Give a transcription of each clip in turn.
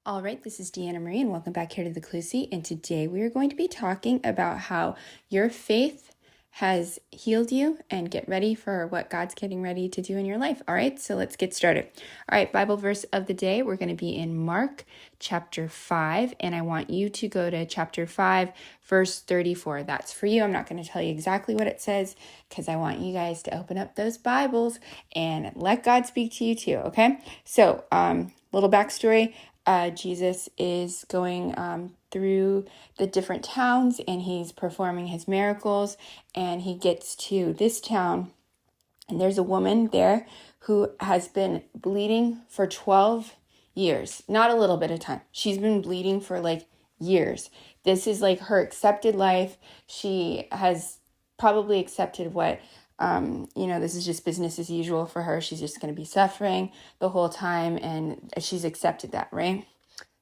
All right, this is Deanna Marie, and welcome back here to the Clue Seat. And today we are going to be talking about how your faith has healed you and get ready for what God's getting ready to do in your life. All right, so let's get started. All right, Bible verse of the day, we're going to be in Mark chapter 5, and I want you to go to chapter 5, verse 34. That's for you. I'm not going to tell you exactly what it says because I want you guys to open up those Bibles and let God speak to you too, okay? So, little backstory. Jesus is going through the different towns and he's performing his miracles, and he gets to this town and there's a woman there who has been bleeding for 12 years, not a little bit of time. She's been bleeding for like years. This is like her accepted life. She has probably accepted what this is just business as usual for her. She's just going to be suffering the whole time, and she's accepted that, right?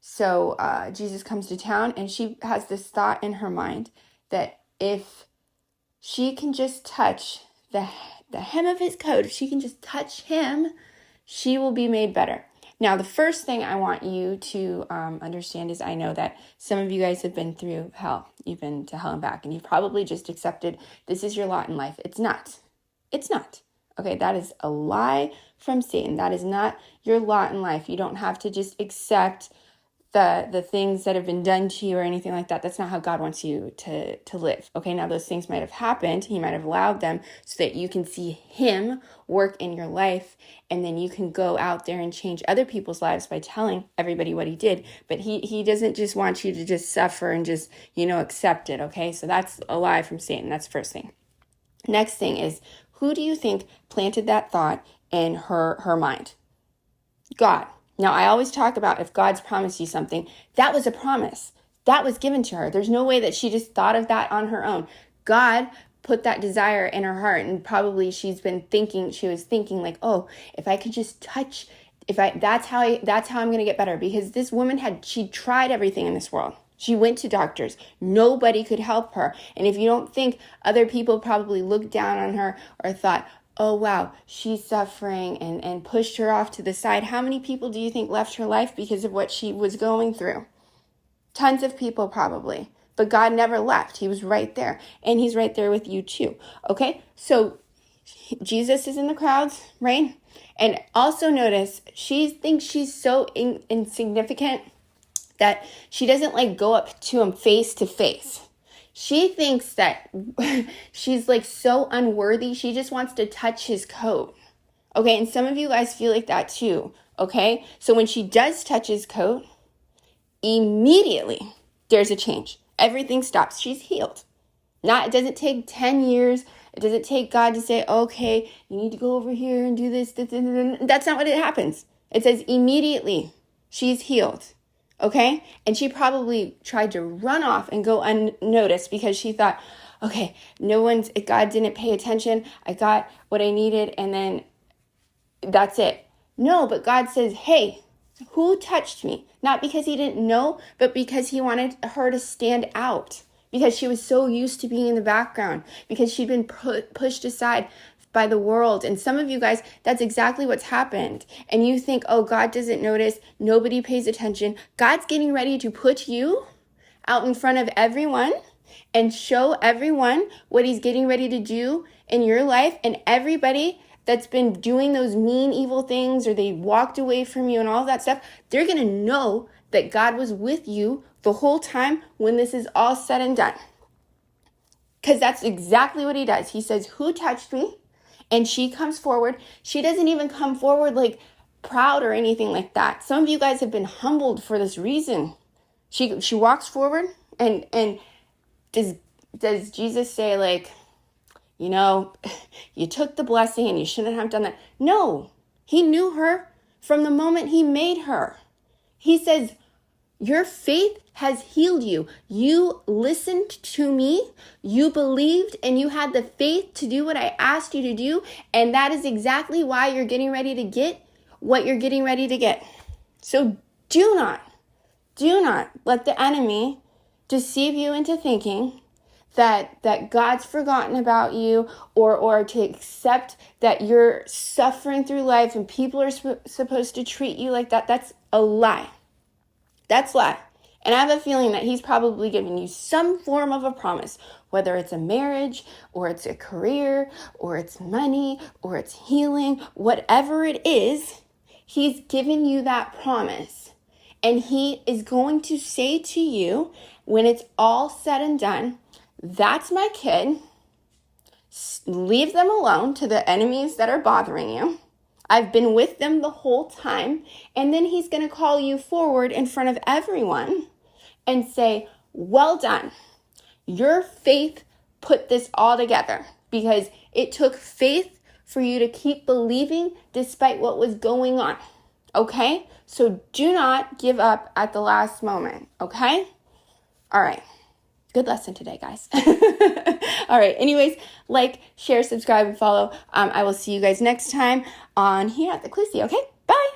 So Jesus comes to town, and she has this thought in her mind that if she can just touch the hem of his coat, if she can just touch him, she will be made better. Now, the first thing I want you to understand is I know that some of you guys have been through hell. You've been to hell and back, and you've probably just accepted this is your lot in life. It's not. It's not. Okay, that is a lie from Satan. That is not your lot in life. You don't have to just accept the things that have been done to you or anything like that. That's not how God wants you to live. Okay, now those things might have happened. He might have allowed them so that you can see him work in your life, and then you can go out there and change other people's lives by telling everybody what he did. But he doesn't just want you to just suffer and just, accept it. Okay, so that's a lie from Satan. That's the first thing. Next thing is, who do you think planted that thought in her mind? God. Now, I always talk about if God's promised you something, that was a promise. That was given to her. There's no way that she just thought of that on her own. God put that desire in her heart, and probably she was thinking like, oh, if I could just touch, that's how I'm going to get better. Because this woman she tried everything in this world. She went to doctors. Nobody could help her. And if you don't think other people probably looked down on her or thought, oh, wow, she's suffering, and pushed her off to the side, how many people do you think left her life because of what she was going through? Tons of people probably. But God never left. He was right there. And he's right there with you too. Okay? So Jesus is in the crowds, right? And also notice, she thinks she's so insignificant that she doesn't like go up to him face to face. She thinks that she's like so unworthy. She just wants to touch his coat. Okay, and some of you guys feel like that too. Okay, so when she does touch his coat, immediately there's a change. Everything stops. She's healed. It doesn't take 10 years. It doesn't take God to say, okay, you need to go over here and do this. That's not what it happens. It says immediately she's healed. Okay? And she probably tried to run off and go unnoticed because she thought, okay, God didn't pay attention. I got what I needed, and then that's it. No, but God says, hey, who touched me? Not because he didn't know, but because he wanted her to stand out. Because she was so used to being in the background. Because she'd been pushed aside by the world. And some of you guys, that's exactly what's happened. And you think, oh, God doesn't notice. Nobody pays attention. God's getting ready to put you out in front of everyone and show everyone what he's getting ready to do in your life. And everybody that's been doing those mean, evil things, or they walked away from you and all that stuff, they're going to know that God was with you the whole time when this is all said and done. Because that's exactly what he does. He says, who touched me? And she comes forward. She doesn't even come forward like proud or anything like that. Some of you guys have been humbled for this reason. She walks forward, and does Jesus say like, you took the blessing and you shouldn't have done that? No, he knew her from the moment he made her. He says, your faith has healed you. You listened to me, you believed, and you had the faith to do what I asked you to do. And that is exactly why you're getting ready to get what you're getting ready to get. So do not let the enemy deceive you into thinking that God's forgotten about you, or to accept that you're suffering through life and people are supposed to treat you like that. That's a lie. That's lie. And I have a feeling that he's probably given you some form of a promise, whether it's a marriage or it's a career or it's money or it's healing, whatever it is, he's given you that promise. And he is going to say to you, when it's all said and done, that's my kid. Leave them alone to the enemies that are bothering you. I've been with them the whole time. And then he's going to call you forward in front of everyone and say, well done. Your faith put this all together, because it took faith for you to keep believing despite what was going on. Okay? So do not give up at the last moment. Okay? All right. Good lesson today, guys. All right. Anyways, like, share, subscribe, and follow. I will see you guys next time on here at the Clusie. Okay? Bye.